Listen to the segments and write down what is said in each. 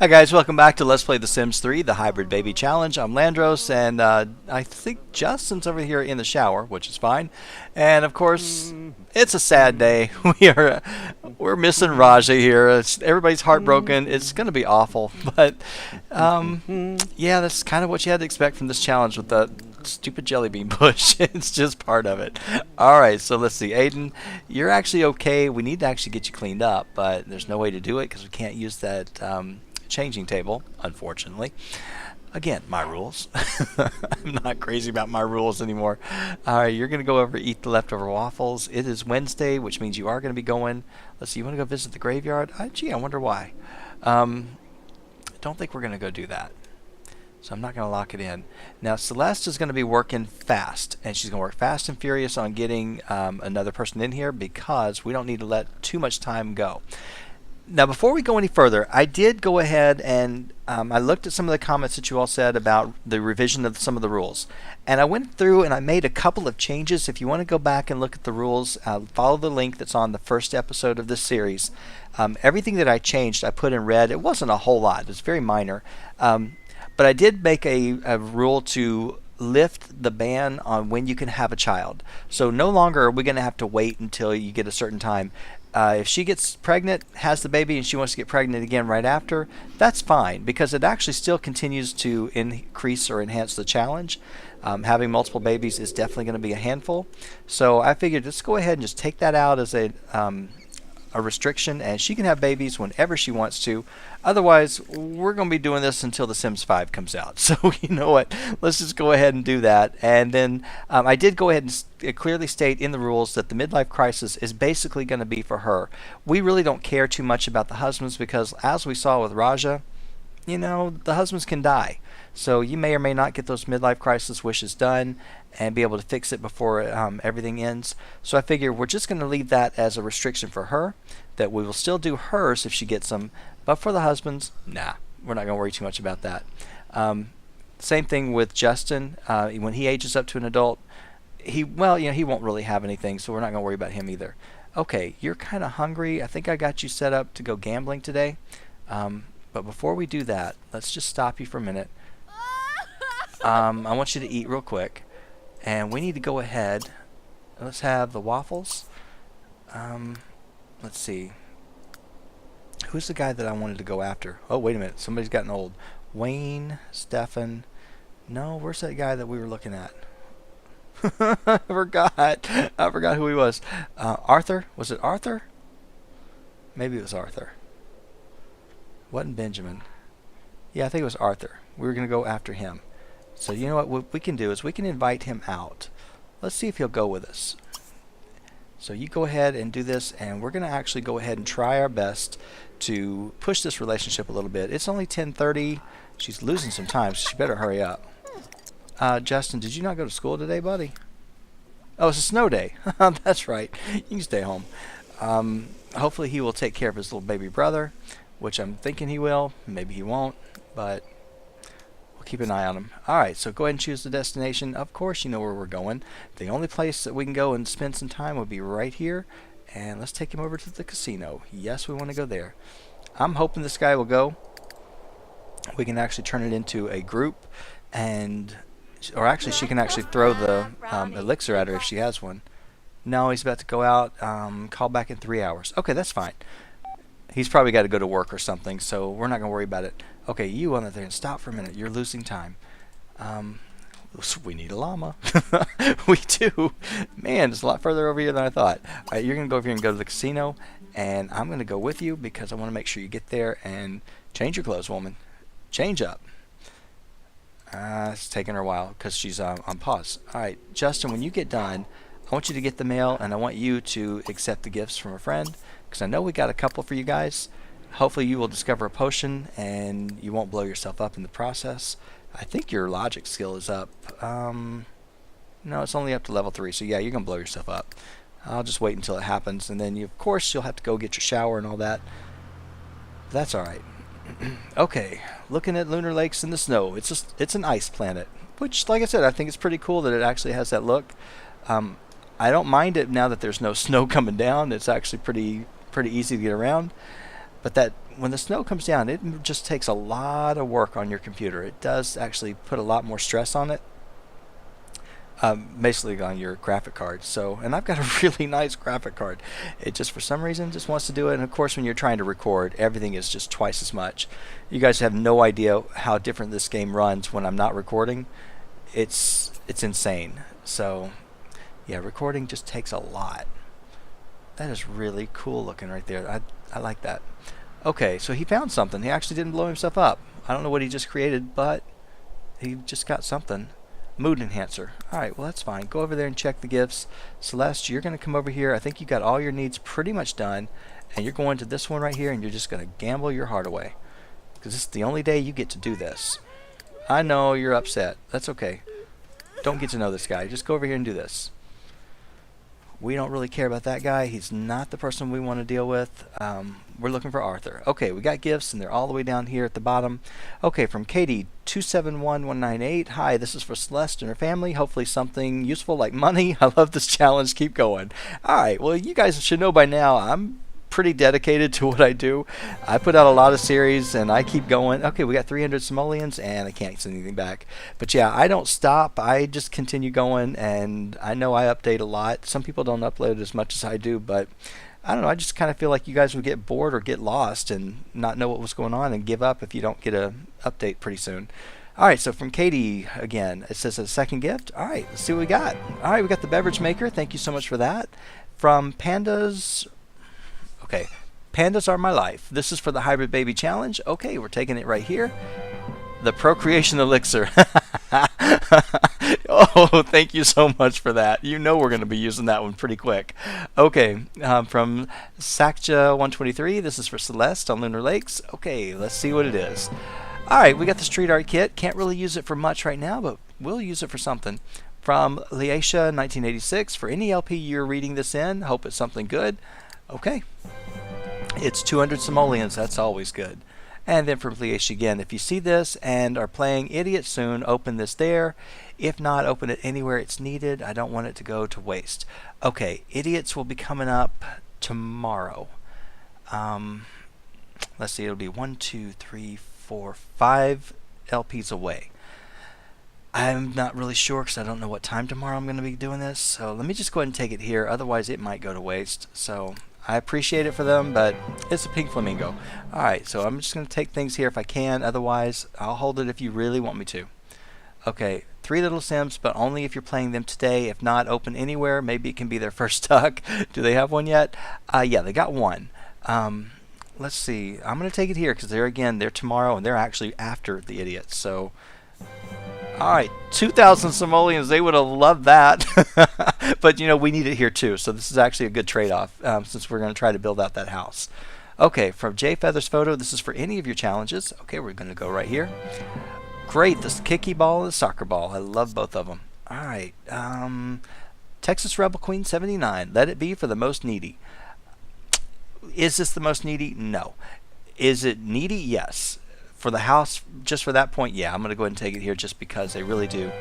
Hi guys, welcome back to Let's Play The Sims 3, the Hybrid Baby Challenge. I'm Llandros, and I think Justin's over here in the shower, which is fine. And of course, it's a sad day. We're missing Raja here. Everybody's heartbroken. It's going to be awful, but yeah, that's kind of what you had to expect from this challenge with the stupid jelly bean bush. It's just part of it. All right, so let's see, Aiden, you're actually okay. We need to actually get you cleaned up, but there's no way to do it because we can't use that changing table, unfortunately. Again, my rules. I'm not crazy about my rules anymore. All right, you're going to go over eat the leftover waffles. It is Wednesday, which means you are going to be going. Let's see, you want to go visit the graveyard? Gee, I wonder why. Don't think we're going to go do that. So I'm not going to lock it in. Now, Celeste is going to be working fast, and she's going to work fast and furious on getting another person in here because we don't need to let too much time go. Now, before we go any further, I did go ahead and I looked at some of the comments that you all said about the revision of some of the rules. And I went through and I made a couple of changes. If you want to go back and look at the rules, follow the link that's on the first episode of this series. Everything that I changed, I put in red. It wasn't a whole lot. It's very minor. But I did make a rule to lift the ban on when you can have a child. So no longer are we going to have to wait until you get a certain time. If she gets pregnant, has the baby, and she wants to get pregnant again right after, that's fine because it actually still continues to increase or enhance the challenge. Having multiple babies is definitely going to be a handful. So I figured let's go ahead and just take that out as a restriction, and she can have babies whenever she wants to. Otherwise, we're going to be doing this until The Sims 5 comes out. So you know what? Let's just go ahead and do that. And then I did go ahead and clearly state in the rules that the midlife crisis is basically going to be for her. We really don't care too much about the husbands because, as we saw with Raja, you know, the husbands can die. So you may or may not get those midlife crisis wishes done and be able to fix it before everything ends. So I figure we're just going to leave that as a restriction for her, that we will still do hers if she gets them, but for the husbands, nah, we're not going to worry too much about that. Same thing with Justin. When he ages up to an adult, he won't really have anything, so we're not going to worry about him either. Okay, you're kind of hungry. I think I got you set up to go gambling today. But before we do that, let's just stop you for a minute. I want you to eat real quick. And we need to go ahead. Let's have the waffles. Let's see. Who's the guy that I wanted to go after? Oh, wait a minute. Somebody's gotten old. Wayne, Stefan. No, where's that guy that we were looking at? I forgot. I forgot who he was. Arthur? Was it Arthur? Maybe it was Arthur. Wasn't Benjamin. Yeah, I think it was Arthur. We were going to go after him. So you know what we can do is we can invite him out. Let's see if he'll go with us. So you go ahead and do this, and we're going to actually go ahead and try our best to push this relationship a little bit. It's only 10:30. She's losing some time, so she better hurry up. Justin, did you not go to school today, buddy? Oh, it's a snow day. That's right. You can stay home. Hopefully he will take care of his little baby brother, which I'm thinking he will. Maybe he won't, but we'll keep an eye on him. Alright, so go ahead and choose the destination. Of course you know where we're going. The only place that we can go and spend some time would be right here. And let's take him over to the casino. Yes, we want to go there. I'm hoping this guy will go. We can actually turn it into a group, and or actually she can actually throw the elixir at her if she has one. No, he's about to go out. Call back in 3 hours. Okay, that's fine. He's probably got to go to work or something, so we're not going to worry about it. Okay, you on there and stop for a minute. You're losing time. We need a llama. We do. Man, it's a lot further over here than I thought. All right, you're going to go over here and go to the casino, and I'm going to go with you because I want to make sure you get there and change your clothes, woman. Change up. It's taking her a while because she's on pause. All right, Justin, when you get done, I want you to get the mail, and I want you to accept the gifts from a friend because I know we got a couple for you guys. Hopefully you will discover a potion and you won't blow yourself up in the process. I think your logic skill is up. No, it's only up to level 3, so yeah, you're going to blow yourself up. I'll just wait until it happens, and then of course you'll have to go get your shower and all that. But that's alright. Okay, looking at lunar lakes in the snow. It's an ice planet, which, like I said, I think it's pretty cool that it actually has that look. I don't mind it now that there's no snow coming down. It's actually pretty easy to get around. But that when the snow comes down, it just takes a lot of work on your computer. It does actually put a lot more stress on it, basically on your graphic card. So, and I've got a really nice graphic card. It just for some reason just wants to do it. And of course, when you're trying to record, everything is just twice as much. You guys have no idea how different this game runs when I'm not recording. It's insane. So, yeah, recording just takes a lot. That is really cool looking right there. I like that. Okay, so he found something. He actually didn't blow himself up. I don't know what he just created, but he just got something. Mood enhancer. Alright, well that's fine. Go over there and check the gifts. Celeste, you're going to come over here. I think you got all your needs pretty much done. And you're going to this one right here and you're just going to gamble your heart away. Because this is the only day you get to do this. I know you're upset. That's okay. Don't get to know this guy. Just go over here and do this. We don't really care about that guy. He's not the person we want to deal with. We're looking for Arthur. Okay, we got gifts, and they're all the way down here at the bottom. Okay, from Katie, 271198. Hi, this is for Celeste and her family. Hopefully something useful like money. I love this challenge. Keep going. All right, well, you guys should know by now I'm pretty dedicated to what I do. I put out a lot of series and I keep going. Okay, we got 300 simoleons and I can't send anything back. But yeah, I don't stop. I just continue going, and I know I update a lot. Some people don't upload as much as I do, but I don't know. I just kind of feel like you guys would get bored or get lost and not know what was going on and give up if you don't get a update pretty soon. All right, so from Katie again, it says a second gift. All right, let's see what we got. All right, we got the beverage maker. Thank you so much for that. From Pandas. Okay, pandas are my life. This is for the hybrid baby challenge. Okay, we're taking it right here. The procreation elixir. Oh, thank you so much for that. You know we're going to be using that one pretty quick. Okay, from Sakja 123. This is for Celeste on Lunar Lakes. Okay, let's see what it is. All right, we got the street art kit. Can't really use it for much right now, but we'll use it for something. From Leisha 1986. For any LP you're reading this in, hope it's something good. Okay. It's 200 simoleons. That's always good. And then from Leisha again, if you see this and are playing Idiot soon, open this there. If not, open it anywhere it's needed. I don't want it to go to waste. Okay, Idiots will be coming up tomorrow. Let's see, it'll be 1, 2, 3, 4, 5 LPs away. I'm not really sure because I don't know what time tomorrow I'm going to be doing this. So let me just go ahead and take it here. Otherwise, it might go to waste. So I appreciate it for them, but it's a pink flamingo. All right, so I'm just going to take things here if I can. Otherwise, I'll hold it if you really want me to. Okay, 3 little Sims, but only if you're playing them today. If not, open anywhere. Maybe it can be their first duck. Do they have one yet? Yeah, they got one. Let's see. I'm going to take it here because they're tomorrow, and they're actually after the Idiots. So, all right, 2,000 simoleons. They would have loved that. But, you know, we need it here too. So this is actually a good trade-off since we're going to try to build out that house. Okay, from J Feathers Photo, this is for any of your challenges. Okay, we're going to go right here. Great, this kicky ball and the soccer ball. I love both of them. All right, Texas Rebel Queen 79. Let it be for the most needy. Is this the most needy? No. Is it needy? Yes. For the house, just for that point, yeah. I'm going to go ahead and take it here just because they really do.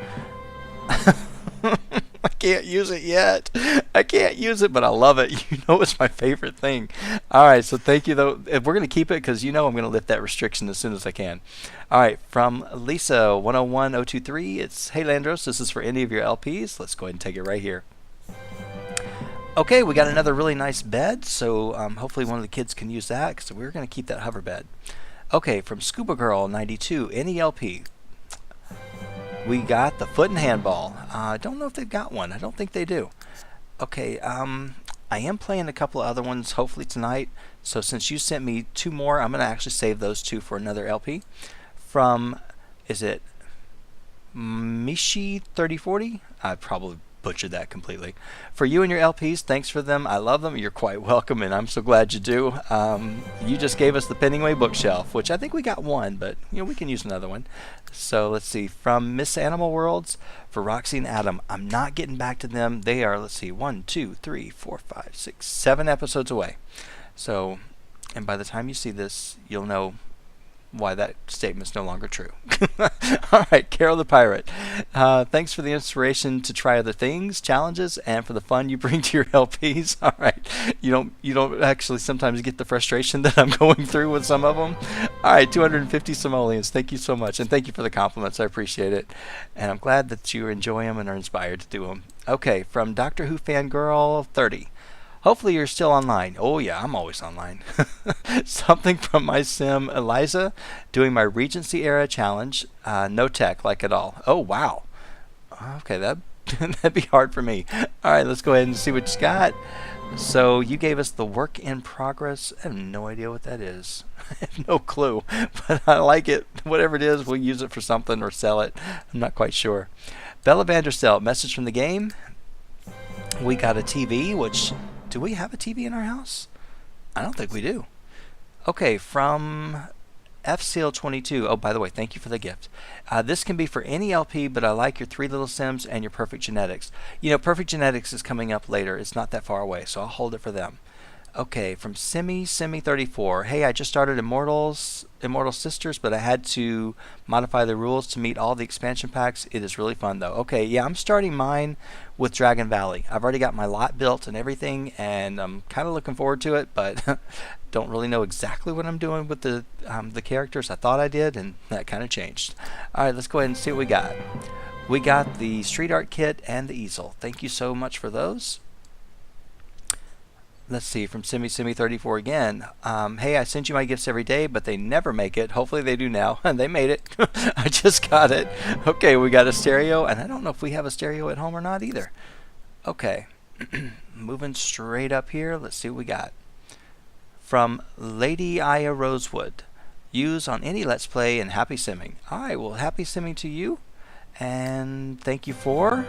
I can't use it yet. I can't use it, but I love it. You know it's my favorite thing. All right, so thank you, though. We're going to keep it because you know I'm going to lift that restriction as soon as I can. All right, from Lisa 101023, it's, hey, Llandros, this is for any of your LPs. Let's go ahead and take it right here. Okay, we got another really nice bed, so hopefully one of the kids can use that because we're going to keep that hover bed. Okay, from Scuba Girl 92, any LP. We got the foot and handball. I don't know if they've got one. I don't think they do. Okay, I am playing a couple of other ones hopefully tonight. So since you sent me 2 more, I'm going to actually save those 2 for another LP. From, is it Mishi 3040? I probably butchered that completely. For you and your LPs, thanks for them. I love them. You're quite welcome, and I'm so glad you do. You just gave us the Penningway bookshelf, which I think we got one, but you know we can use another one. So let's see. From Miss Animal Worlds for Roxy and Adam. I'm not getting back to them. They are, let's see, 1, 2, 3, 4, 5, 6, 7 episodes away. So, and by the time you see this, you'll know why that statement's no longer true. All right, Carol the Pirate. Thanks for the inspiration to try other things, challenges, and for the fun you bring to your LPs. All right, you don't actually sometimes get the frustration that I'm going through with some of them. All right, 250 simoleons. Thank you so much, and thank you for the compliments. I appreciate it, and I'm glad that you enjoy them and are inspired to do them. Okay, from Doctor Who Fangirl 30. Hopefully you're still online. Oh yeah, I'm always online. Something from my sim Eliza, doing my Regency era challenge. No tech, like at all. Oh wow. Okay, that'd be hard for me. All right, let's go ahead and see what you got. So you gave us the work in progress. I have no idea what that is. I have no clue, but I like it. Whatever it is, we'll use it for something or sell it. I'm not quite sure. Bella Vanderstel, message from the game. We got a TV, which... Do we have a TV in our house? I don't think we do. Okay, from FSeal22. Oh, by the way, thank you for the gift. This can be for any LP, but I like your Three Little Sims and your Perfect Genetics. You know, Perfect Genetics is coming up later. It's not that far away, so I'll hold it for them. Okay, from Simi34. Hey, I just started Immortal Sisters, but I had to modify the rules to meet all the expansion packs. It is really fun, though. Okay, yeah, I'm starting mine with Dragon Valley. I've already got my lot built and everything, and I'm kind of looking forward to it, but don't really know exactly what I'm doing with the characters. I thought I did, and that kind of changed. All right, let's go ahead and see what we got. We got the street art kit and the easel. Thank you so much for those. Let's see, from Simi34 again. Hey, I send you my gifts every day, but they never make it. Hopefully they do now. And they made it. I just got it. Okay, we got a stereo, and I don't know if we have a stereo at home or not either. Okay, moving straight up here. Let's see what we got. From Lady Aya Rosewood. Use on any Let's Play and happy simming. All right, well, happy simming to you. And thank you for...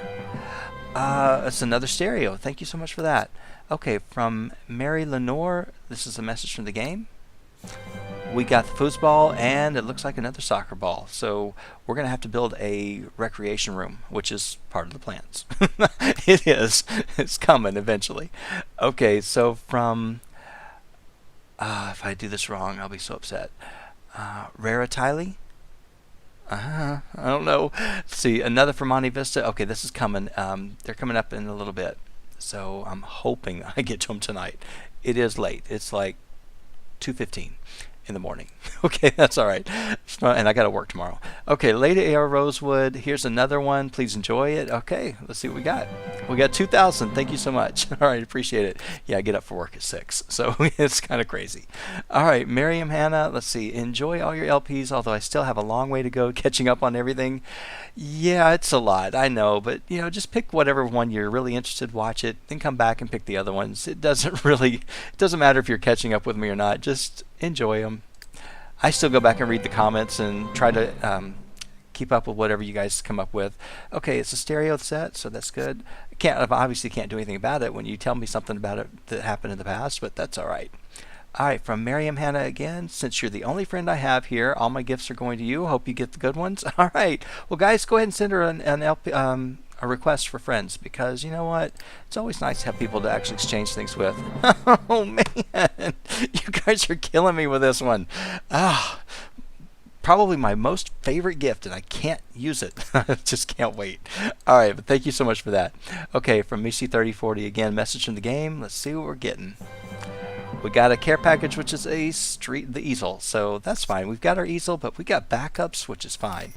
it's another stereo. Thank you so much for that. Okay, from Mary Lenore, this is a message from the game. We got the foosball, and it looks like another soccer ball. So we're going to have to build a recreation room, which is part of the plans. It is. It's coming eventually. Okay, so from... if I do this wrong, I'll be so upset. Rara Tiley? I don't know. Let's see, another from Monte Vista. Okay, this is coming. They're coming up in a little bit. So I'm hoping I get to them tonight. It is late. It's like 2:15 in the morning. Okay, that's all right. And I got to work tomorrow. Okay, Lady A.R. Rosewood. Here's another one. Please enjoy it. Okay, let's see what we got. We got 2,000. Thank you so much. All right, appreciate it. Yeah, I get up for work at 6, so it's kind of crazy. All right, Miriam Hannah. Let's see. Enjoy all your LPs, although I still have a long way to go catching up on everything. Yeah, it's a lot. I know, but you know, just pick whatever one you're really interested. Watch it, then come back and pick the other ones. It doesn't matter if you're catching up with me or not. Just enjoy them. I still go back and read the comments and try to keep up with whatever you guys come up with. Okay, it's a stereo set, so that's good. I obviously can't do anything about it when you tell me something about it that happened in the past, but that's all right. All right, from Miriam Hannah again. Since you're the only friend I have here, all my gifts are going to you. Hope you get the good ones. All right. Well, guys, go ahead and send her an LP, a request for friends, because you know what? It's always nice to have people to actually exchange things with. Oh, man. You guys are killing me with this one. Probably my most favorite gift, and I can't use it. I just can't wait. All right, but thank you so much for that. Okay, from Mishi3040 again, message from the game. Let's see what we're getting. We got a care package, which is the easel, so that's fine. We've got our easel, but we got backups, which is fine.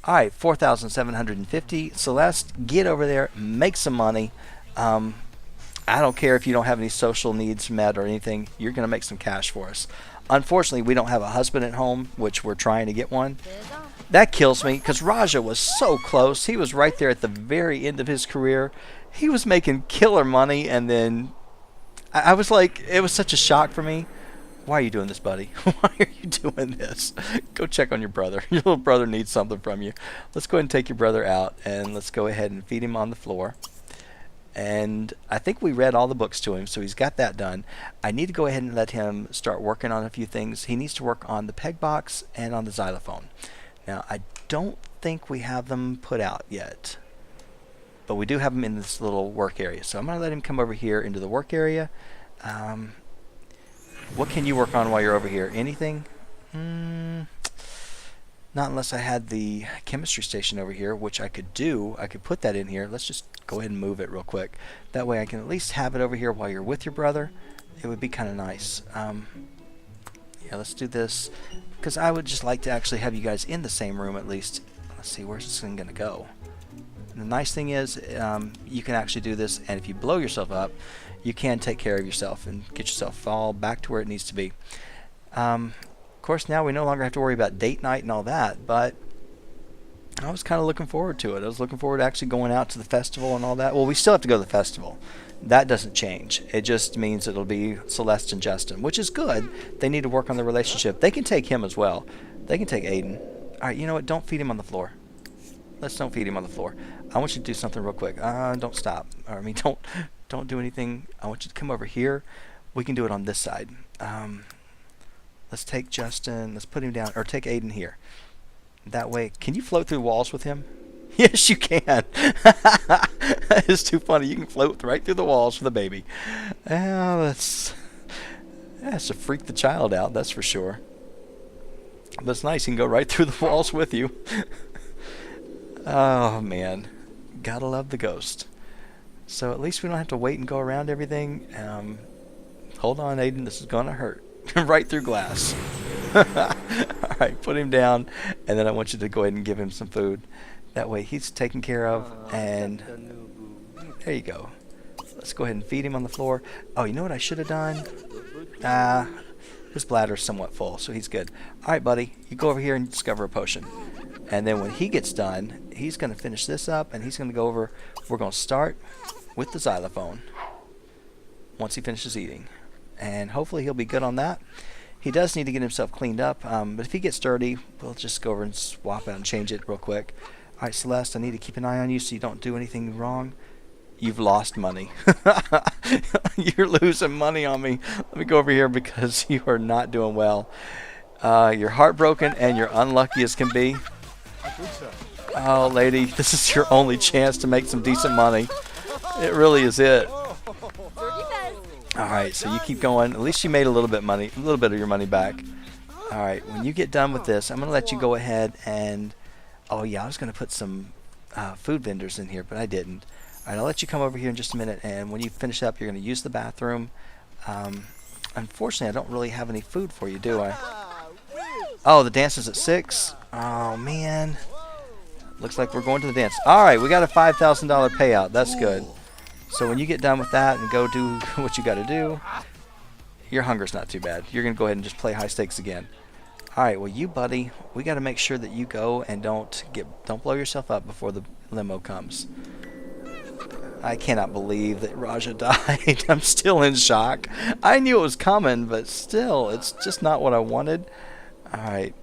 All right, 4,750. Celeste, get over there, make some money. I don't care if you don't have any social needs met or anything. You're going to make some cash for us. Unfortunately, we don't have a husband at home, which we're trying to get one. That kills me, because Raja was so close. He was right there at the very end of his career. He was making killer money, and then I was like, it was such a shock for me. Why are you doing this, buddy? Why are you doing this? Go check on your brother. Your little brother needs something from you. Let's go ahead and take your brother out, and let's go ahead and feed him on the floor. And I think we read all the books to him, so he's got that done. I need to go ahead and let him start working on a few things. He needs to work on the peg box and on the xylophone. Now, I don't think we have them put out yet, but we do have them in this little work area. So I'm going to let him come over here into the work area. What can you work on while you're over here? Anything? Not unless I had the chemistry station over here, which I could do. I could put that in here. Let's just go ahead and move it real quick. That way I can at least have it over here while you're with your brother. It would be kind of nice. Yeah, let's do this. Because I would just like to actually have you guys in the same room at least. Let's see, where's this thing going to go? And the nice thing is, you can actually do this, and if you blow yourself up, you can take care of yourself and get yourself all back to where it needs to be. Of course, now we no longer have to worry about date night and all that, but I was kind of looking forward to it. I was looking forward to actually going out to the festival and all that. Well, we still have to go to the festival. That doesn't change. It just means it'll be Celeste and Justin, which is good. They need to work on their relationship. They can take him as well. They can take Aiden. All right, you know what? Don't feed him on the floor. Let's don't feed him on the floor. I want you to do something real quick. Don't stop. Or, I mean, don't do anything. I want you to come over here. We can do it on this side. Let's take Justin. Let's put him down. Or take Aiden here. That way. Can you float through walls with him? Yes, you can. That is too funny. You can float right through the walls for the baby. That's to freak the child out, that's for sure. But it's nice. You can go right through the walls with you. Oh, man. Gotta love the ghost. So at least we don't have to wait and go around everything. Hold on, Aiden. This is going to hurt. Right through glass. Alright, put him down. And then I want you to go ahead and give him some food. That way he's taken care of. And there you go. Let's go ahead and feed him on the floor. Oh, you know what I should have done? His bladder's somewhat full, so he's good. Alright, buddy. You go over here and discover a potion. And then when he gets done, he's going to finish this up, and he's going to go over. We're going to start with the xylophone once he finishes eating. And hopefully he'll be good on that. He does need to get himself cleaned up, but if he gets dirty, we'll just go over and swap out and change it real quick. Alright, Celeste, I need to keep an eye on you so you don't do anything wrong. You've lost money. You're losing money on me. Let me go over here because you are not doing well. You're heartbroken and you're unlucky as can be. Oh, lady, this is your only chance to make some decent money. It really is it. Alright, so you keep going. At least you made a little bit of your money back. Alright, when you get done with this, I'm going to let you go ahead and... Oh, yeah, I was going to put some food vendors in here, but I didn't. Alright, I'll let you come over here in just a minute, and when you finish up, you're going to use the bathroom. Unfortunately, I don't really have any food for you, do I? Oh, the dance is at 6? Oh, man. Looks like we're going to the dance. Alright, we got a $5,000 payout. That's good. So when you get done with that and go do what you got to do, your hunger's not too bad. You're going to go ahead and just play high stakes again. Alright, well, you, buddy, we got to make sure that you go and don't blow yourself up before the limo comes. I cannot believe that Raja died. I'm still in shock. I knew it was coming, but still, it's just not what I wanted. Alright.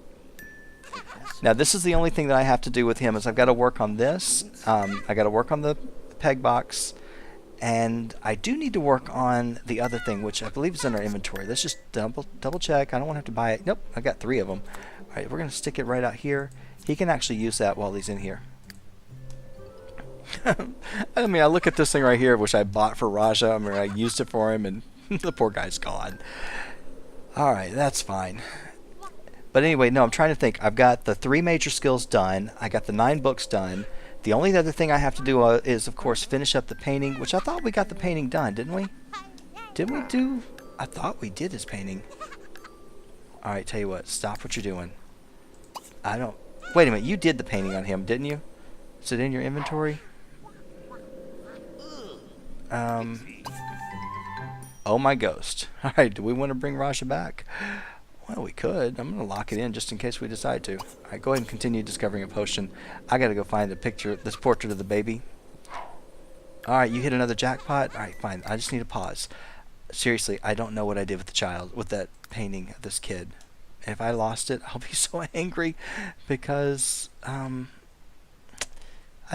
Now, this is the only thing that I have to do with him is I've got to work on this. I got to work on the peg box. And I do need to work on the other thing, which I believe is in our inventory. Let's just double check. I don't want to have to buy it. Nope, I got 3 of them. Alright, we're going to stick it right out here. He can actually use that while he's in here. I mean, I look at this thing right here, which I bought for Raja. I mean, I used it for him, and the poor guy's gone. Alright, that's fine. But anyway, no, I'm trying to think. I've got the 3 major skills done. I got the 9 books done. The only other thing I have to do is, of course, finish up the painting, which I thought we got the painting done, didn't we? Didn't we do? I thought we did his painting. Alright, tell you what. Stop what you're doing. I don't... Wait a minute. You did the painting on him, didn't you? Is it in your inventory? Oh, my ghost. Alright, do we want to bring Raja back? Well, we could. I'm going to lock it in just in case we decide to. Alright, go ahead and continue discovering a potion. I got to go find a picture, this portrait of the baby. Alright, you hit another jackpot? Alright, fine. I just need a pause. Seriously, I don't know what I did with the child, with that painting of this kid. And if I lost it, I'll be so angry because, I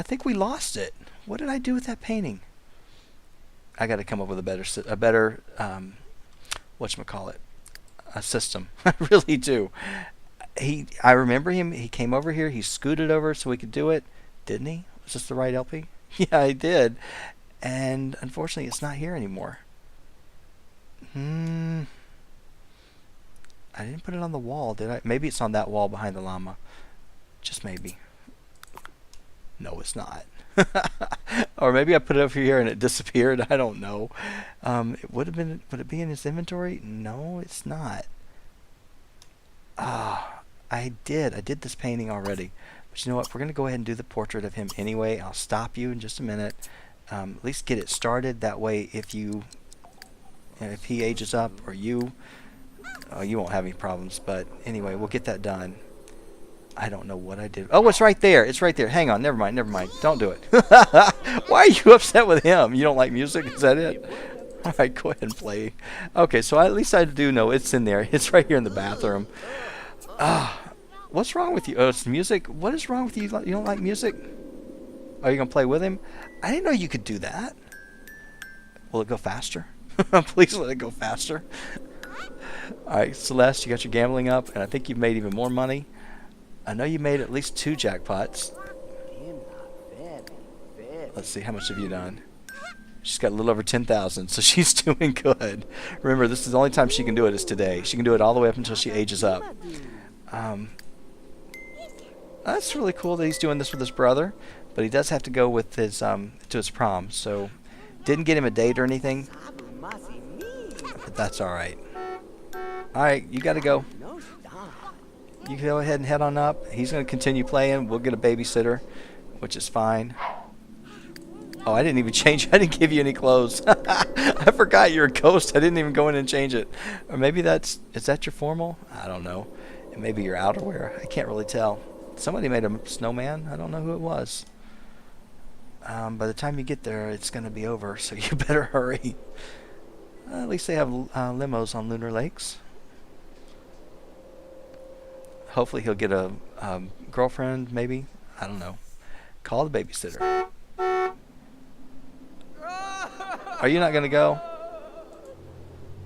think we lost it. What did I do with that painting? I got to come up with a better, whatchamacallit, a system. I really do. I remember him. He came over here. He scooted over so we could do it. Didn't he? Was this the right LP? Yeah, I did. And unfortunately, it's not here anymore. I didn't put it on the wall, did I? Maybe it's on that wall behind the llama. Just maybe. No, it's not. Or maybe I put it over here and it disappeared. I don't know. It would have been. Would it be in his inventory? No, it's not. Ah, I did this painting already. But you know what? We're gonna go ahead and do the portrait of him anyway. I'll stop you in just a minute. At least get it started. That way, if he ages up or you won't have any problems. But anyway, we'll get that done. I don't know what I did. Oh, it's right there. It's right there. Hang on. Never mind. Never mind. Don't do it. Why are you upset with him? You don't like music? Is that it? All right, go ahead and play. Okay, so at least I do know it's in there. It's right here in the bathroom. What's wrong with you? Oh, it's music? What is wrong with you? You don't like music? Are you going to play with him? I didn't know you could do that. Will it go faster? Please let it go faster. All right, Celeste, you got your gambling up, and I think you've made even more money. I know you made at least 2 jackpots. Let's see, how much have you done? She's got a little over 10,000, so she's doing good. Remember, this is the only time she can do it is today. She can do it all the way up until she ages up. That's really cool that he's doing this with his brother, but he does have to go with his to his prom. So, didn't get him a date or anything, but that's all right. All right, you got to go. You can go ahead and head on up. He's going to continue playing. We'll get a babysitter, which is fine. Oh, I didn't even change. I didn't give you any clothes. I forgot you're a ghost. I didn't even go in and change it. Or maybe is that your formal? I don't know. And maybe your outerwear. I can't really tell. Somebody made a snowman. I don't know who it was. By the time you get there, it's going to be over, so you better hurry. At least they have limos on Lunar Lakes. Hopefully he'll get a girlfriend, maybe. I don't know. Call the babysitter. Are you not going to go?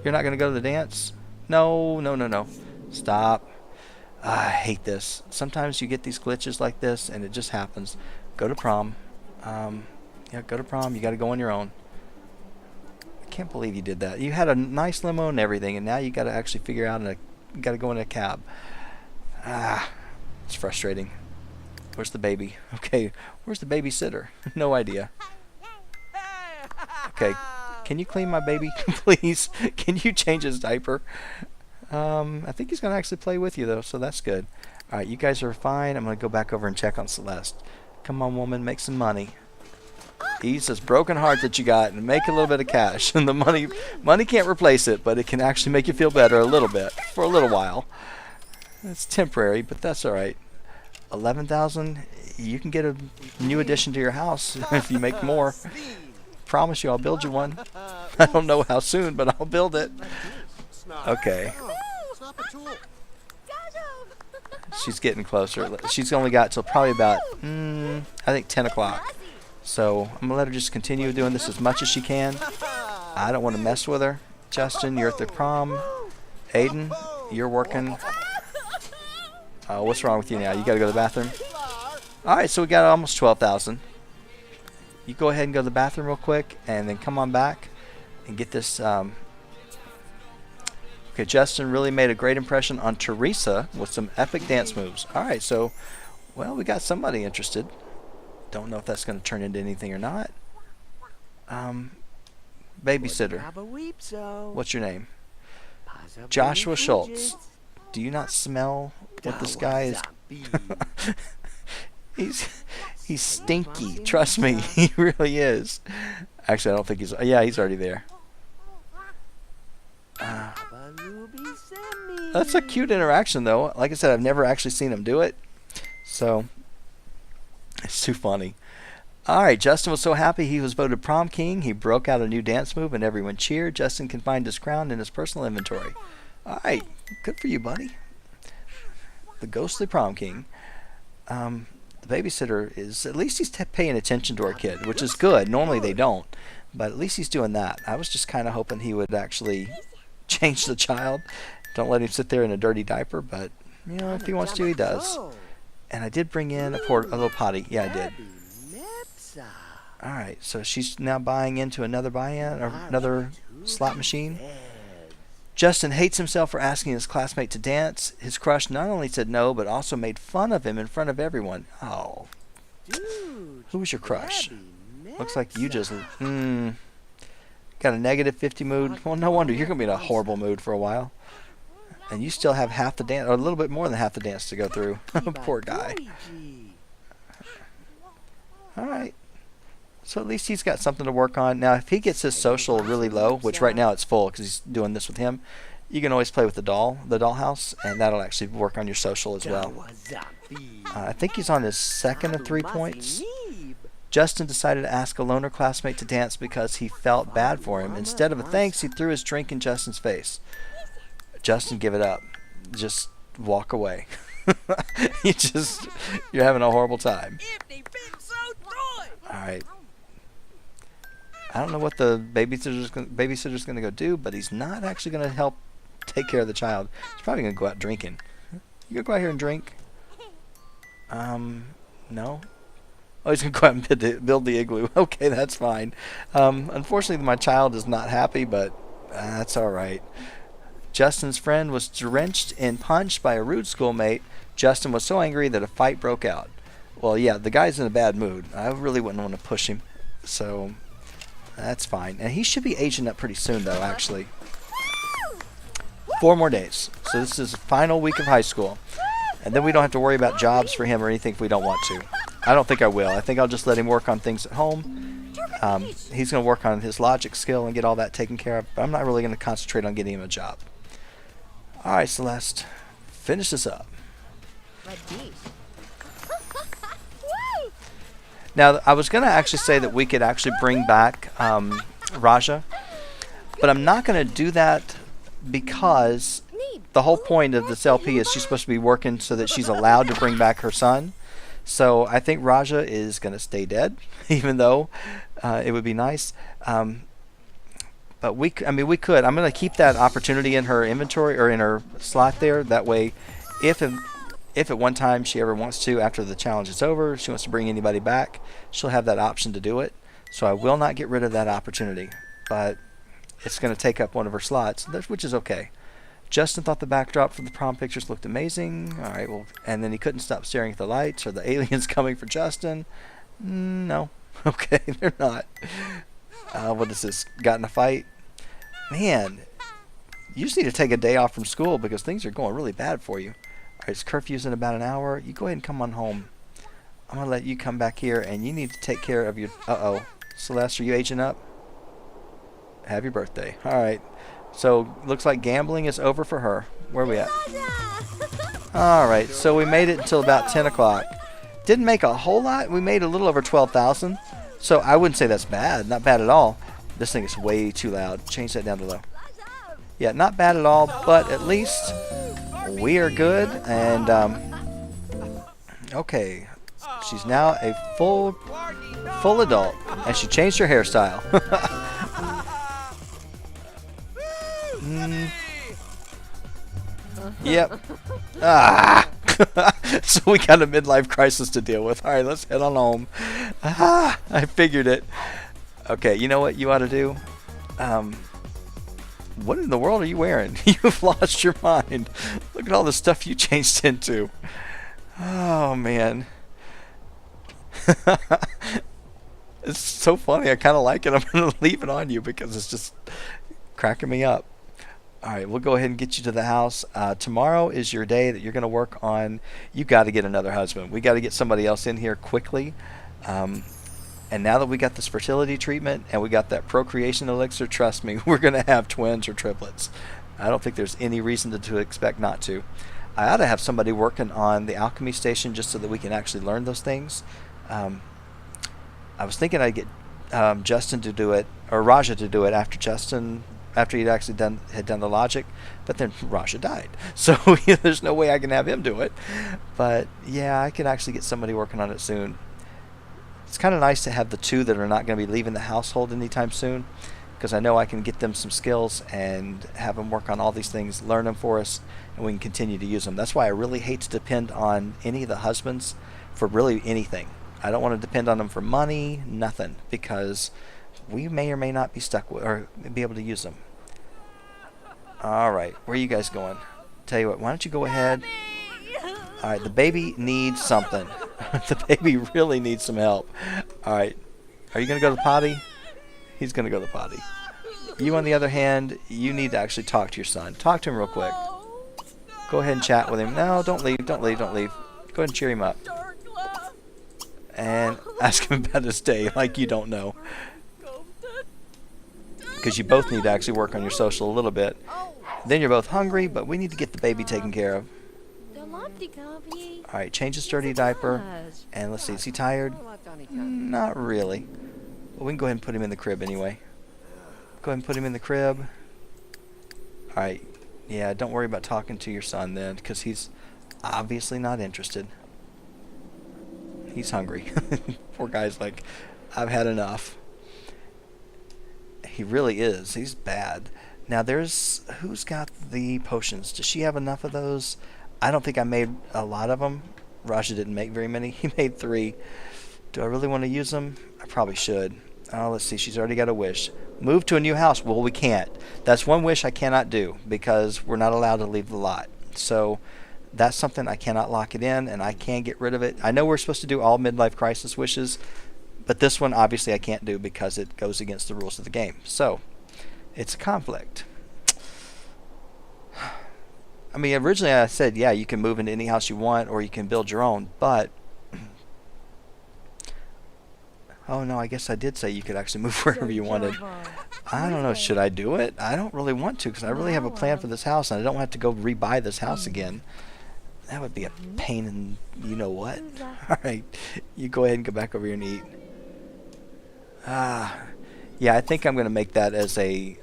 You're not going to go to the dance? No, no, no, no. Stop. I hate this. Sometimes you get these glitches like this, and it just happens. Go to prom. Yeah, go to prom. You got to go on your own. I can't believe you did that. You had a nice limo and everything, and now you got to actually figure out you got to go in a cab. It's frustrating. Where's the baby? Okay, where's the babysitter? No idea. Okay, can you clean my baby, please? Can you change his diaper? I think he's going to actually play with you, though, so that's good. All right, you guys are fine. I'm going to go back over and check on Celeste. Come on, woman, make some money. Ease this broken heart that you got and make a little bit of cash. And the money can't replace it, but it can actually make you feel better a little bit for a little while. It's temporary, but that's all right. 11,000. You can get a new addition to your house if you make more. Promise you, I'll build you one. I don't know how soon, but I'll build it. Okay. She's getting closer. She's only got till probably about, I think 10 o'clock. So I'm going to let her just continue doing this as much as she can. I don't want to mess with her. Justin, you're at the prom. Aiden, you're working. What's wrong with you now? You got to go to the bathroom? All right, so we got almost 12,000. You go ahead and go to the bathroom real quick, and then come on back and get this. Okay, Justin really made a great impression on Teresa with some epic dance moves. All right, so, well, we got somebody interested. Don't know if that's going to turn into anything or not. Babysitter. What's your name? Joshua Schultz. Do you not smell what this guy is? He's stinky. Trust me, he really is. Actually, I don't think he's. Yeah, he's already there. That's a cute interaction, though. Like I said, I've never actually seen him do it, so it's too funny. All right, Justin was so happy he was voted prom king. He broke out a new dance move, and everyone cheered. Justin can find his crown in his personal inventory. All right, good for you, buddy. The ghostly prom king. The babysitter is, at least he's paying attention to our kid, which is good. Normally they don't, but at least he's doing that. I was just kind of hoping he would actually change the child. Don't let him sit there in a dirty diaper, but, you know, if he wants to, he does. And I did bring in a little potty. Yeah, I did. All right, so she's now buying into another buy-in, or another slot machine. Justin hates himself for asking his classmate to dance. His crush not only said no, but also made fun of him in front of everyone. Oh. Who was your crush? Looks like you just... got a negative 50 mood. Well, no wonder. You're going to be in a horrible mood for a while. And you still have half the dance, or a little bit more than half the dance to go through. Poor guy. Alright. So at least he's got something to work on. Now, if he gets his social really low, which right now it's full because he's doing this with him, you can always play with the dollhouse, and that'll actually work on your social as well. I think he's on his second of 3 points. Justin decided to ask a loner classmate to dance because he felt bad for him. Instead of a thanks, he threw his drink in Justin's face. Justin, give it up. Just walk away. You're having a horrible time. Alright. I don't know what the babysitter's going to go do, but he's not actually going to help take care of the child. He's probably going to go out drinking. You going to go out here and drink? No? Oh, he's going to go out and build the igloo. Okay, that's fine. Unfortunately, my child is not happy, but that's alright. Justin's friend was drenched in punch by a rude schoolmate. Justin was so angry that a fight broke out. Well, yeah, the guy's in a bad mood. I really wouldn't want to push him. So, that's fine. And he should be aging up pretty soon, though, actually. 4 more days. So this is the final week of high school. And then we don't have to worry about jobs for him or anything if we don't want to. I don't think I will. I think I'll just let him work on things at home. He's going to work on his logic skill and get all that taken care of. But I'm not really going to concentrate on getting him a job. All right, Celeste. Finish this up. Now, I was going to actually say that we could actually bring back Raja. But I'm not going to do that because the whole point of this LP is she's supposed to be working so that she's allowed to bring back her son. So I think Raja is going to stay dead, even though it would be nice. But we could. I'm going to keep that opportunity in her inventory or in her slot there. That way, if at one time she ever wants to, after the challenge is over, she wants to bring anybody back, she'll have that option to do it. So I will not get rid of that opportunity. But it's going to take up one of her slots, which is okay. Justin thought the backdrop for the prom pictures looked amazing. All right, well, and then he couldn't stop staring at the lights. Are the aliens coming for Justin? No. Okay, they're not. What is this? Got in a fight? Man, you just need to take a day off from school because things are going really bad for you. All right, it's curfew's in about an hour. You go ahead and come on home. I'm going to let you come back here, and you need to take care of your... Uh-oh. Celeste, are you aging up? Have your birthday. All right. So, looks like gambling is over for her. Where are we at? Alright, so we made it until about 10 o'clock. Didn't make a whole lot. We made a little over 12,000. So, I wouldn't say that's bad. Not bad at all. This thing is way too loud. Change that down to low. Yeah, not bad at all, but at least we are good. And, okay. She's now a full adult. And she changed her hairstyle. Yep. Ah. So we got a midlife crisis to deal with. All right, let's head on home. Ah, I figured it. Okay, you know what you ought to do? What in the world are you wearing? You've lost your mind. Look at all the stuff you changed into. Oh, man. It's so funny. I kind of like it. I'm going to leave it on you because it's just cracking me up. All right, we'll go ahead and get you to the house. Tomorrow is your day that you're going to work on. You got to get another husband. We got to get somebody else in here quickly. And now that we got this fertility treatment and we got that procreation elixir, trust me, we're going to have twins or triplets. I don't think there's any reason to expect not to. I ought to have somebody working on the alchemy station just so that we can actually learn those things. I was thinking I'd get Justin to do it, or Raja to do it after he'd actually done the logic, but then Raja died. So there's no way I can have him do it. But yeah, I can actually get somebody working on it soon. It's kind of nice to have the two that are not going to be leaving the household anytime soon, because I know I can get them some skills and have them work on all these things, learn them for us, and we can continue to use them. That's why I really hate to depend on any of the husbands for really anything. I don't want to depend on them for money, nothing, because we may or may not be stuck with or be able to use them. All right, where are you guys going? Tell you what, why don't you go ahead? All right, the baby needs something. The baby really needs some help. All right, are you going to go to the potty? He's going to go to the potty. You, on the other hand, you need to actually talk to your son. Talk to him real quick. Go ahead and chat with him. No, don't leave, don't leave, don't leave. Go ahead and cheer him up. And ask him about his day like you don't know. Because you both need to actually work on your social a little bit. Then you're both hungry, but we need to get the baby taken care of. Alright, change his dirty diaper. And let's see, is he tired? Not really. But we can go ahead and put him in the crib anyway. Go ahead and put him in the crib. Alright, yeah, don't worry about talking to your son then, because he's obviously not interested. He's hungry. Poor guy's like, I've had enough. He really is. He's bad. Now who's got the potions? Does she have enough of those? I don't think I made a lot of them. Raja didn't make very many. He made 3. Do I really want to use them? I probably should. Oh, let's see. She's already got a wish. Move to a new house. Well, we can't. That's one wish I cannot do because we're not allowed to leave the lot. So that's something I cannot lock it in, and I can get rid of it. I know we're supposed to do all midlife crisis wishes, but this one obviously I can't do because it goes against the rules of the game. So it's a conflict. I mean, originally I said, yeah, you can move into any house you want or you can build your own, but oh no, I guess I did say you could actually move wherever you wanted. I don't know, should I do it? I don't really want to because I really have a plan for this house and I don't have to go rebuy this house again. That would be a pain in you know what. Alright, you go ahead and go back over here and eat. Yeah, I think I'm going to make that as a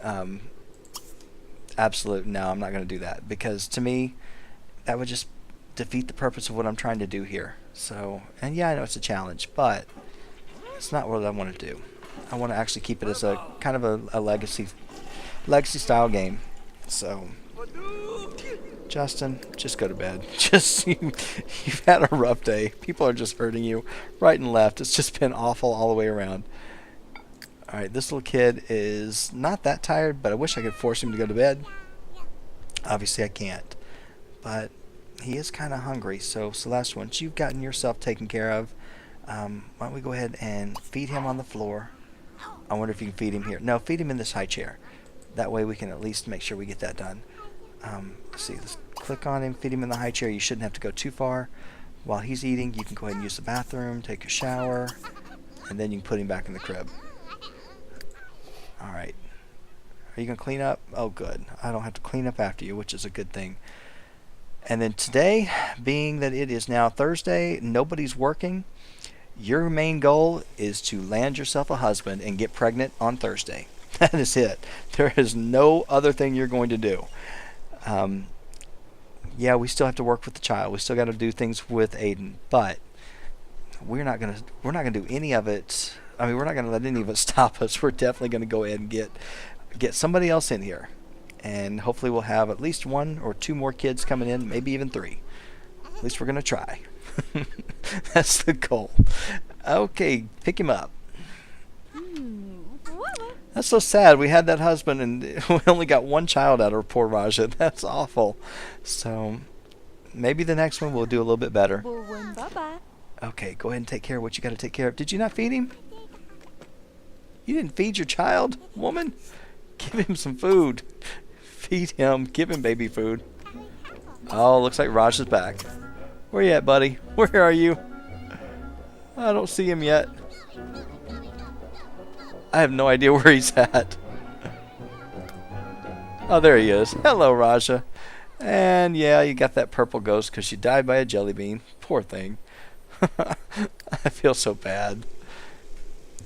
absolute no, I'm not going to do that because to me that would just defeat the purpose of what I'm trying to do here. So, and yeah, I know it's a challenge, but it's not what I want to do. I want to actually keep it as a kind of a legacy style game. So, Justin, just go to bed. You've had a rough day. People are just hurting you right and left. It's just been awful all the way around. Alright, this little kid is not that tired, but I wish I could force him to go to bed. Obviously I can't. But he is kind of hungry. So Celeste, once you've gotten yourself taken care of, why don't we go ahead and feed him on the floor. I wonder if you can feed him here. No, feed him in this high chair. That way we can at least make sure we get that done. Let's see, let's click on him, feed him in the high chair. You shouldn't have to go too far. While he's eating, you can go ahead and use the bathroom, take a shower, and then you can put him back in the crib. Alright. Are you going to clean up? Oh, good. I don't have to clean up after you, which is a good thing. And then today, being that it is now Thursday, nobody's working, your main goal is to land yourself a husband and get pregnant on Thursday. That is it. There is no other thing you're going to do. Yeah, we still have to work with the child. We still got to do things with Aiden, but we're not gonna do any of it. I mean, we're not gonna let any of it stop us. We're definitely gonna go ahead and get somebody else in here, and hopefully we'll have at least 1 or 2 more kids coming in, maybe even 3. At least we're gonna try. That's the goal. Okay, pick him up. That's so sad. We had that husband and we only got 1 child out of poor Raja. That's awful. So maybe the next one we'll do a little bit better. Okay, go ahead and take care of what you got to take care of. Did you not feed him? You didn't feed your child, woman? Give him some food. Feed him. Give him baby food. Oh, looks like Raja's back. Where you at, buddy? Where are you? I don't see him yet. I have no idea where he's at. Oh, there he is. Hello, Raja. And yeah, you got that purple ghost because she died by a jelly bean. Poor thing. I feel so bad.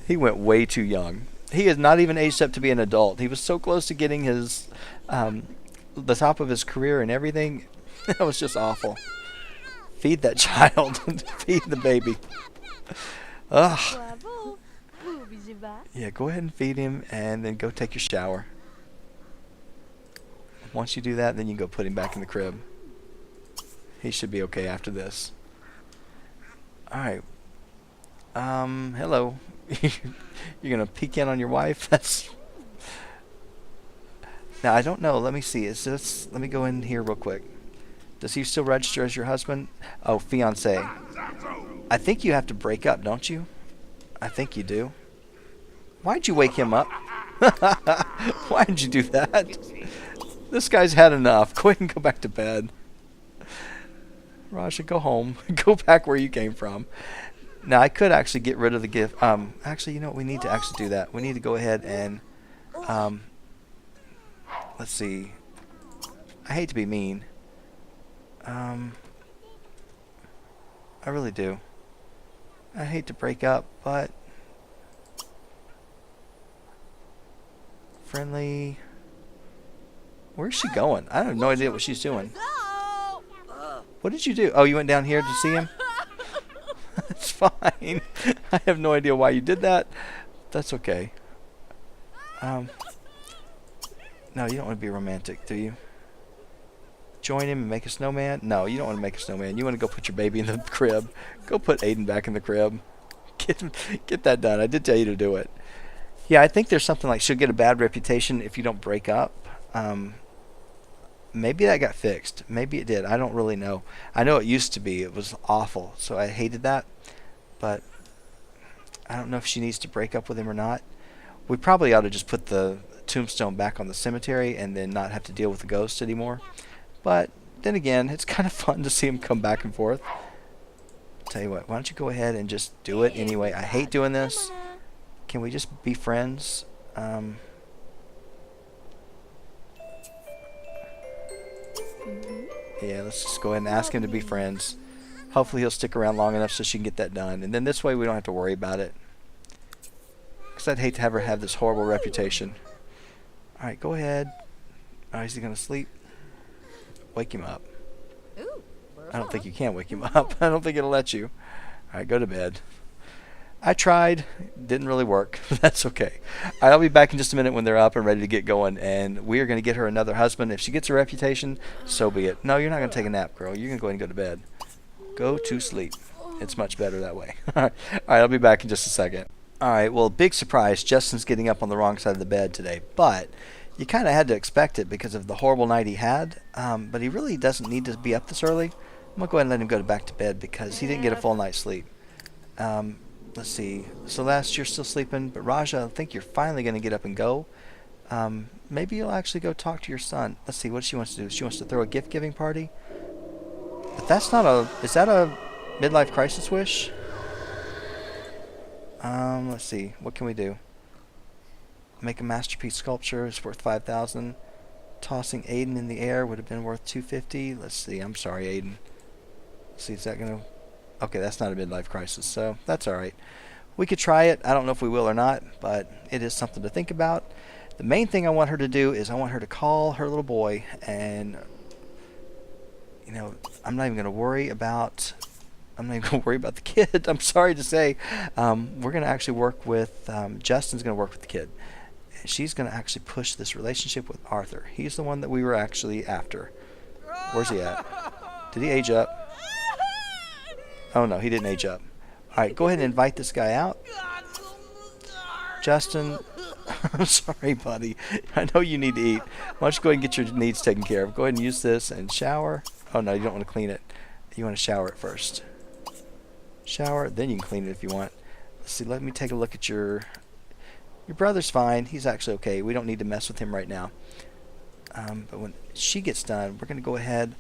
He went way too young. He is not even aged up to be an adult. He was so close to getting his the top of his career and everything. That was just awful. Feed that child. Feed the baby. Ugh. Yeah, go ahead and feed him and then go take your shower. Once you do that, then you can go put him back in the crib. He should be okay after this. Alright. Hello. You're gonna peek in on your wife? Now, I don't know. Let me see. Is this... Let me go in here real quick. Does he still register as your husband? Oh, fiancé. I think you have to break up, don't you? I think you do. Why'd you wake him up? Why'd you do that? This guy's had enough. Go ahead and go back to bed. Raja, go home. Go back where you came from. Now, I could actually get rid of the gift. Actually, you know what? We need to actually do that. We need to go ahead and... let's see. I hate to be mean. I really do. I hate to break up, but... Friendly... Where's she going? I have no idea what she's doing. What did you do? Oh, you went down here to see him? That's fine. I have no idea why you did that. That's okay. No, you don't want to be romantic, do you? Join him and make a snowman? No, you don't want to make a snowman. You want to go put your baby in the crib. Go put Aiden back in the crib. Get that done. I did tell you to do it. Yeah, I think there's something like she'll get a bad reputation if you don't break up. Maybe that got fixed. Maybe it did. I don't really know. I know it used to be. It was awful. So I hated that. But I don't know if she needs to break up with him or not. We probably ought to just put the tombstone back on the cemetery and then not have to deal with the ghost anymore. But then again, it's kind of fun to see him come back and forth. Tell you what, why don't you go ahead and just do it anyway. I hate doing this. Can we just be friends? Yeah, let's just go ahead and ask him to be friends. Hopefully he'll stick around long enough so she can get that done. And then this way we don't have to worry about it. Because I'd hate to have her have this horrible reputation. Alright, go ahead. Is he going to sleep? Wake him up. I don't think you can wake him up. I don't think it'll let you. Alright, go to bed. I tried. Didn't really work. That's okay. I'll be back in just a minute when they're up and ready to get going. And we are going to get her another husband. If she gets a reputation, so be it. No, you're not going to take a nap, girl. You're going to go ahead and go to bed. Go to sleep. It's much better that way. All right, I'll be back in just a second. All right, well, big surprise. Justin's getting up on the wrong side of the bed today. But you kind of had to expect it because of the horrible night he had. But he really doesn't need to be up this early. I'm going to go ahead and let him go back to bed because he didn't get a full night's sleep. Let's see. Celeste, you're still sleeping. But Raja, I think you're finally going to get up and go. Maybe you'll actually go talk to your son. Let's see what she wants to do. She wants to throw a gift-giving party. But that's not a... Is that a midlife crisis wish? Let's see. What can we do? Make a masterpiece sculpture. It's worth $5,000. Tossing Aiden in the air would have been worth $250. Let's see. I'm sorry, Aiden. Let's see. Is that going to... Okay, that's not a midlife crisis, so that's all right. We could try it. I don't know if we will or not, but it is something to think about. The main thing I want her to do is I want her to call her little boy, and you know, I'm not even going to worry about the kid. I'm sorry to say. We're going to actually work with Justin's going to work with the kid. She's going to actually push this relationship with Arthur. He's the one that we were actually after. Where's he at? Did he age up? Oh no, he didn't age up. Alright, go ahead and invite this guy out. Justin, I'm sorry, buddy. I know you need to eat. Why don't you go ahead and get your needs taken care of. Go ahead and use this and shower. Oh no, you don't want to clean it. You want to shower it first. Shower, then you can clean it if you want. Let's see, let me take a look at your brother's fine. He's actually okay. We don't need to mess with him right now. But when she gets done, we're going to go ahead,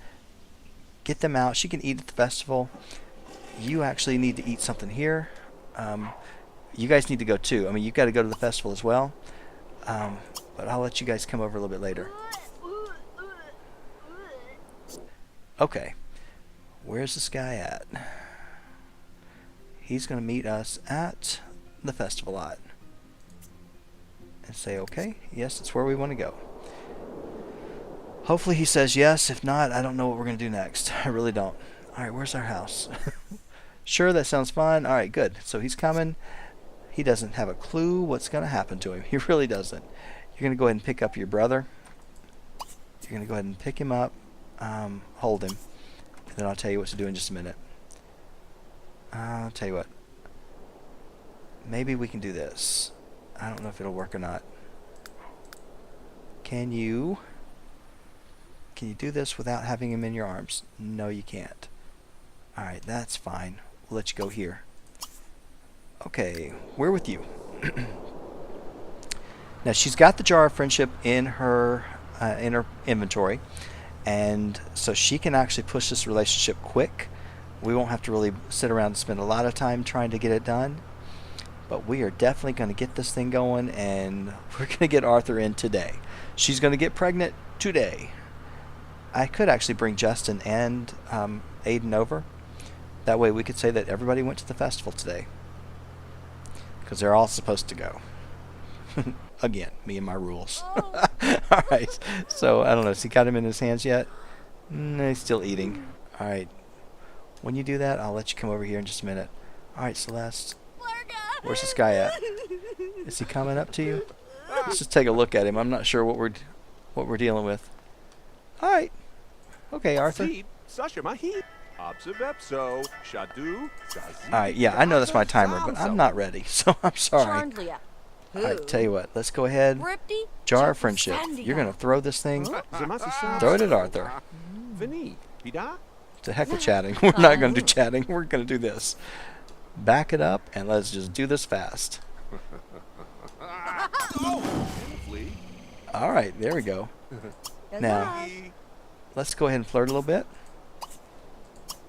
get them out. She can eat at the festival. You actually need to eat something here. You guys need to go too. I mean, you've got to go to the festival as well. But I'll let you guys come over a little bit later. Okay. Where's this guy at? He's going to meet us at the festival lot. And say, okay, yes, it's where we want to go. Hopefully he says yes. If not, I don't know what we're going to do next. I really don't. All right, where's our house? Sure, that sounds fun. All right, good. So he's coming. He doesn't have a clue what's going to happen to him. He really doesn't. You're going to go ahead and pick up your brother. You're going to go ahead and pick him up, hold him, and then I'll tell you what to do in just a minute. I'll tell you what. Maybe we can do this. I don't know if it'll work or not. Can you do this without having him in your arms? No, you can't. Alright, that's fine. We'll let you go here. Okay, we're with you. Now she's got the jar of friendship in her inventory, and so she can actually push this relationship quick. We won't have to really sit around and spend a lot of time trying to get it done, but we are definitely going to get this thing going, and we're going to get Arthur in today. She's going to get pregnant today. I could actually bring Justin and Aiden over. That way we could say that everybody went to the festival today, because they're all supposed to go. Again, me and my rules. Alright, so I don't know, has he got him in his hands yet? No, he's still eating. Alright, when you do that, I'll let you come over here in just a minute. Alright, Celeste, where's this guy at? Is he coming up to you? Let's just take a look at him. I'm not sure what we're dealing with. Alright, okay, Arthur. Alright, yeah, I know that's my timer, but I'm not ready, so I'm sorry. Alright, tell you what, let's go ahead. Jar of friendship. You're going to throw this thing. Throw it at Arthur. To heck with chatting. We're not going to do chatting. We're going to do this. Back it up, and let's just do this fast. Alright, there we go. Now, let's go ahead and flirt a little bit.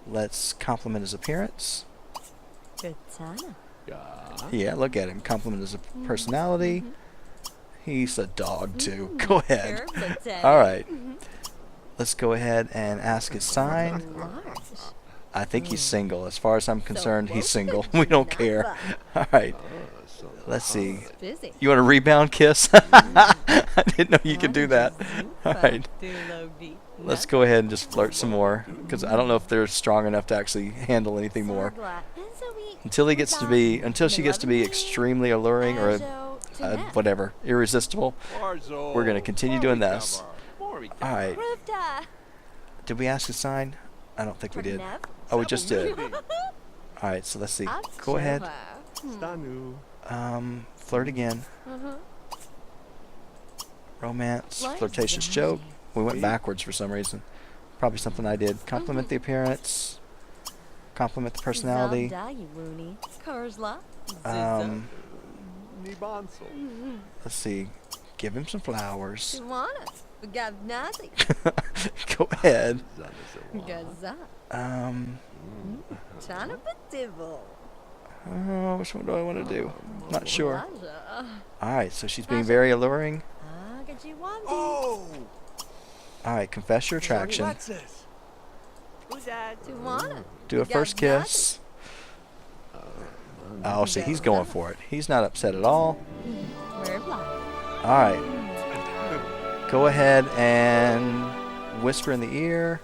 Let's compliment his appearance. Yeah, look at him. Compliment his personality. He's a dog, too. Go ahead. Alright. Let's go ahead and ask his sign. I think he's single. As far as I'm concerned, he's single. We don't care. Alright. Let's see. You want a rebound kiss? I didn't know you could do that. Alright. Let's go ahead and just flirt some more, because I don't know if they're strong enough to actually handle anything more. Until she gets to be extremely alluring or whatever, irresistible, we're going to continue doing this. Alright. Did we ask a sign? I don't think we did. Oh, we just did. Alright, so let's see. Go ahead. Flirt again. Romance, flirtatious joke. We went backwards for some reason. Probably something I did. Compliment the appearance. Compliment the personality. Let's see. Give him some flowers. Go ahead. Which one do I want to do? Not sure. Alright, so she's being very alluring. Alright, confess your attraction. Do a first kiss. Oh, see, he's going for it. He's not upset at all. Alright. Go ahead and whisper in the ear.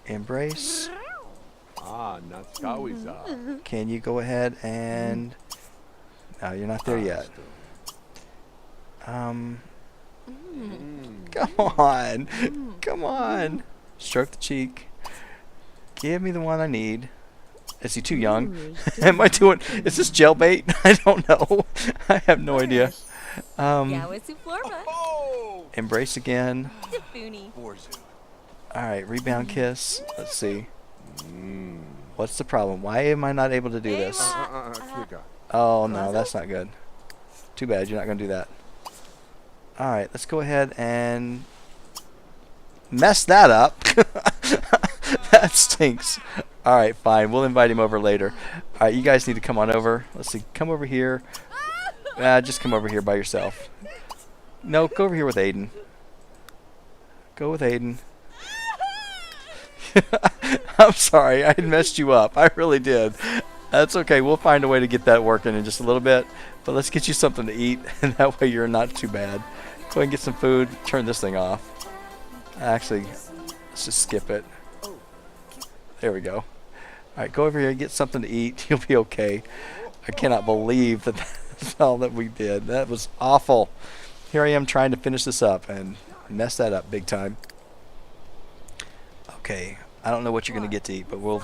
Embrace. Can you go ahead and... No, you're not there yet. Come on. Come on. Stroke the cheek. Give me the one I need. Is he too young? Am I doing... Is this gel bait? I don't know. I have no idea. Embrace again. Alright, rebound kiss. Let's see. What's the problem? Why am I not able to do this? Oh, no, that's not good. Too bad, you're not going to do that. Alright, let's go ahead and mess that up. That stinks. Alright, fine. We'll invite him over later. Alright, you guys need to come on over. Let's see. Come over here. Just come over here by yourself. No, go over here with Aiden. Go with Aiden. I'm sorry. I messed you up. I really did. That's okay. We'll find a way to get that working in just a little bit. But let's get you something to eat, and that way you're not too bad. Go ahead and get some food. Turn this thing off. Actually, let's just skip it. There we go. Alright, go over here and get something to eat. You'll be okay. I cannot believe that that's all that we did. That was awful. Here I am trying to finish this up and mess that up big time. Okay, I don't know what you're going to get to eat, but we'll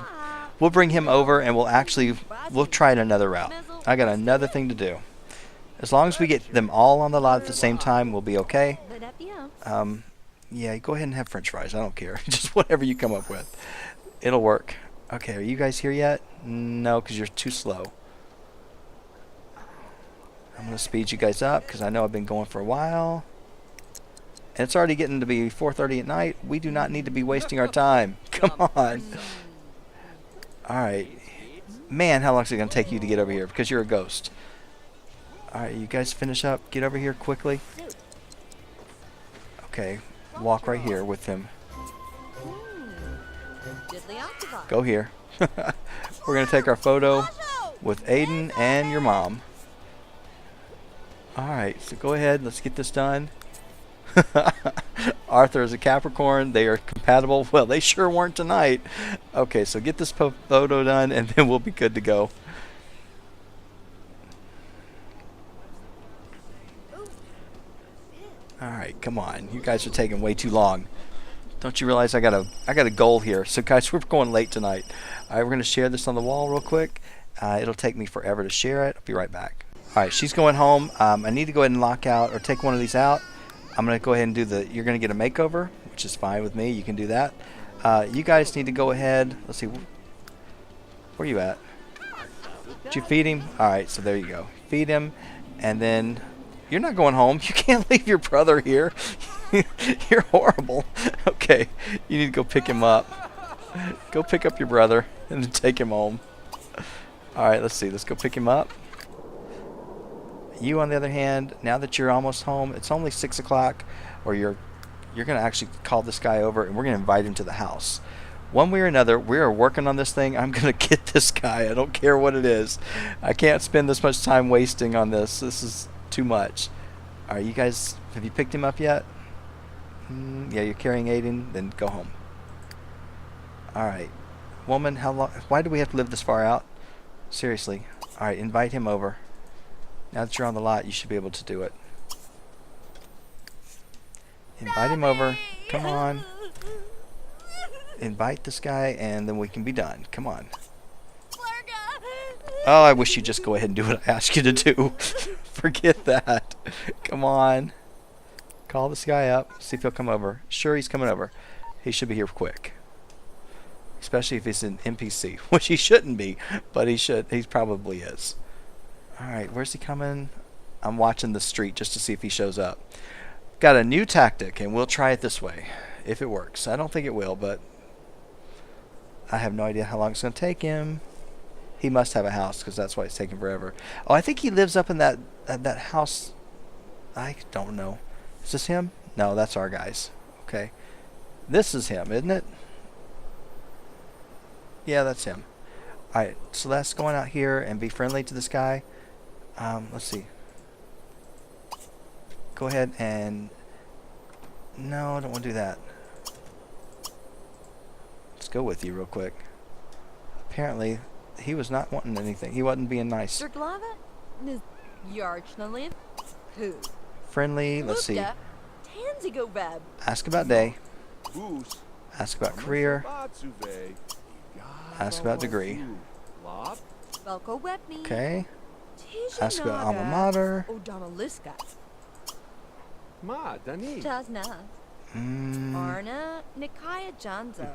bring him over and we'll try it another route. I got another thing to do. As long as we get them all on the lot at the same time, we'll be okay. Yeah, go ahead and have french fries. I don't care. Just whatever you come up with. It'll work. Okay, are you guys here yet? No, because you're too slow. I'm going to speed you guys up because I know I've been going for a while. And it's already getting to be 4:30 at night. We do not need to be wasting our time. Come on. Alright. Man, how long is it going to take you to get over here? Because you're a ghost. Alright, you guys finish up. Get over here quickly. Okay. Walk right here with him. Go here. We're going to take our photo with Aiden and your mom. Alright, so go ahead. Let's get this done. Arthur is a Capricorn. They are compatible. Well, they sure weren't tonight. Okay, so get this photo done and then we'll be good to go. Alright, come on. You guys are taking way too long. Don't you realize I got a goal here? So guys, we're going late tonight. Alright, we're going to share this on the wall real quick. It'll take me forever to share it. I'll be right back. Alright, she's going home. I need to go ahead and lock out or take one of these out. I'm going to go ahead and do you're going to get a makeover, which is fine with me. You can do that. You guys need to go ahead. Let's see. Where are you at? Did you feed him? Alright, so there you go. Feed him, and then you're not going home. You can't leave your brother here. You're horrible. Okay, you need to go pick him up. Go pick up your brother and then take him home. Alright, let's see. Let's go pick him up. You, on the other hand, now that you're almost home, it's only 6 o'clock, or you're going to actually call this guy over, and we're going to invite him to the house. One way or another, we are working on this thing. I'm going to get this guy. I don't care what it is. I can't spend this much time wasting on this. This is too much. All right, you guys, have you picked him up yet? Yeah, you're carrying Aiden, then go home. All right. Woman, how long? Why do we have to live this far out? Seriously. All right, invite him over. Now that you're on the lot, you should be able to do it. Invite him over. Come on. Invite this guy, and then we can be done. Come on. Oh, I wish you'd just go ahead and do what I asked you to do. Forget that. Come on. Call this guy up. See if he'll come over. Sure, he's coming over. He should be here quick. Especially if he's an NPC, which he shouldn't be, but he should. He probably is. Alright, where's he coming? I'm watching the street just to see if he shows up. Got a new tactic, and we'll try it this way. If it works. I don't think it will, but I have no idea how long it's going to take him. He must have a house, because that's why it's taking forever. Oh, I think he lives up in that house. I don't know. Is this him? No, that's our guys. Okay. This is him, isn't it? Yeah, that's him. Alright, Celeste, going out here and be friendly to this guy. Let's see. Go ahead and... No, I don't want to do that. Let's go with you real quick. Apparently, he was not wanting anything. He wasn't being nice. Friendly, let's see. Ask about day. Ask about career. Ask about degree. Okay. Ask about alma mater. Arna Nikaya Janzo.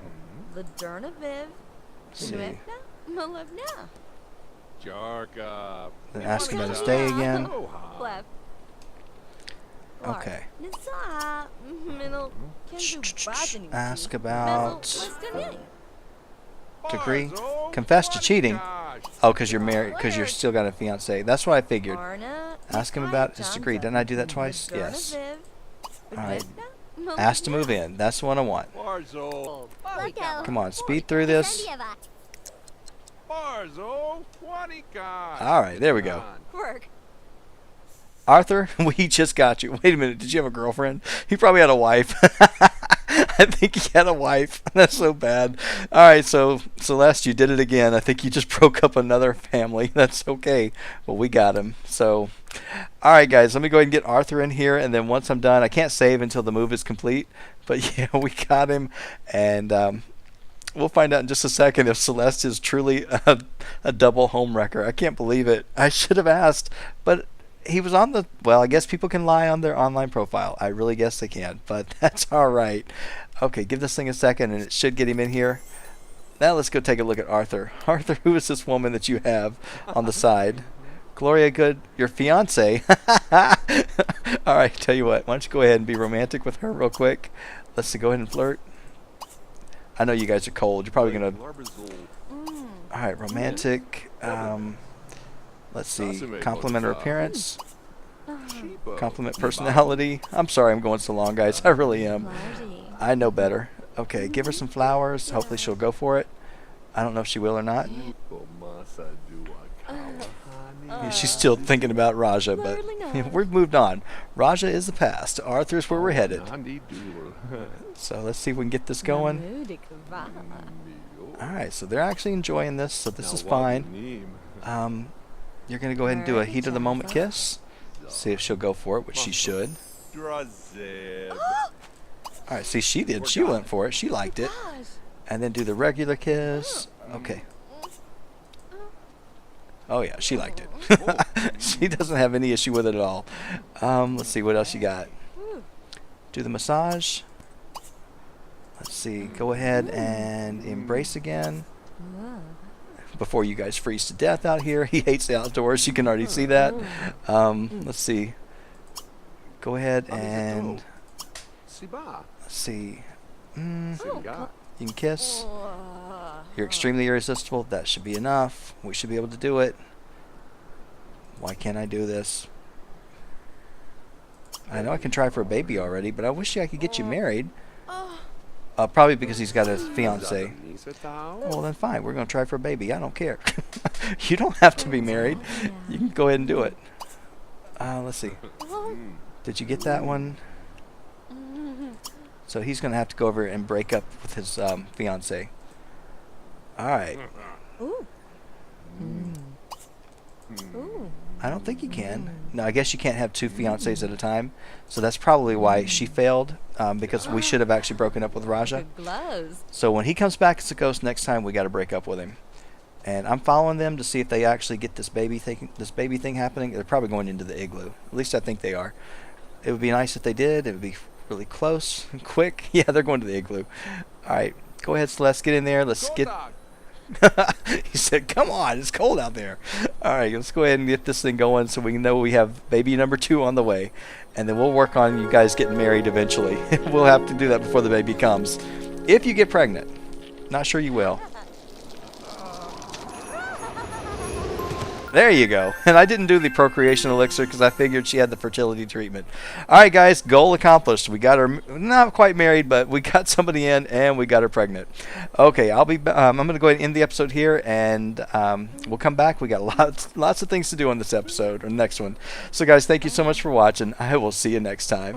Laderna Viv. Nuevna Malevna. Jarka. Then ask about his day again. Okay. Ask about degree. Confess to cheating. Oh, because you're married, because you're still got a fiance. That's what I figured. Ask him about his degree. Didn't I do that twice? Yes. Alright. Ask to move in. That's the one I want. Come on, speed through this. Alright, there we go. Arthur, we just got you. Wait a minute, did you have a girlfriend? He probably had a wife. I think he had a wife. That's so bad. Alright, so Celeste, you did it again. I think you just broke up another family. That's okay. Well, we got him. So, alright guys, let me go ahead and get Arthur in here, and then once I'm done, I can't save until the move is complete. But yeah, we got him, and we'll find out in just a second if Celeste is truly a double home wrecker. I can't believe it. I should have asked, but He was on the, well, I guess people can lie on their online profile. I really guess they can, but that's all right. Okay, give this thing a second and it should get him in here. Now let's go take a look at Arthur. Arthur, who is this woman that you have on the side? Gloria Good, your fiance. All right, tell you what, why don't you go ahead and be romantic with her real quick. Let's go ahead and flirt. I know you guys are cold. You're probably going to... All right, romantic. Let's see. Compliment her appearance. Compliment personality. I'm sorry I'm going so long, guys. I really am. I know better. Okay, give her some flowers. Hopefully she'll go for it. I don't know if she will or not. She's still thinking about Raja, but we've moved on. Raja is the past. Arthur's where we're headed. So let's see if we can get this going. Alright, so they're actually enjoying this, so this is fine. You're going to go ahead and do a heat of the moment kiss. See if she'll go for it, which she should. Alright, see, she did. She went for it. She liked it. And then do the regular kiss. Okay. Oh yeah, she liked it. She doesn't have any issue with it at all. Let's see what else you got. Do the massage. Let's see. Go ahead and embrace again. Before you guys freeze to death out here. He hates the outdoors. You can already see that. Let's see. Go ahead and... Let's see. You can kiss. You're extremely irresistible. That should be enough. We should be able to do it. Why can't I do this? I know I can try for a baby already, but I wish I could get you married. Probably because he's got a fiance. Well, then fine. We're going to try for a baby. I don't care. You don't have to be married. You can go ahead and do it. Let's see. Did you get that one? So he's going to have to go over and break up with his fiance. All right. I don't think you can. No, I guess you can't have two fiancés at a time. So that's probably why she failed, because we should have actually broken up with Raja. So when he comes back as a ghost next time, we got to break up with him. And I'm following them to see if they actually get this baby thing happening. They're probably going into the igloo. At least I think they are. It would be nice if they did. It would be really close and quick. Yeah, they're going to the igloo. All right, go ahead, Celeste. Get in there. Let's get... He said, come on, it's cold out there. All right, let's go ahead and get this thing going so we know we have baby number 2 on the way. And then we'll work on you guys getting married eventually. We'll have to do that before the baby comes. If you get pregnant. Not sure you will. There you go. And I didn't do the procreation elixir because I figured she had the fertility treatment. All right, guys, goal accomplished. We got her not quite married, but we got somebody in and we got her pregnant. Okay, I'm going to go ahead and end the episode here, and we'll come back. We got lots of things to do on this episode or next one. So, guys, thank you so much for watching. I will see you next time.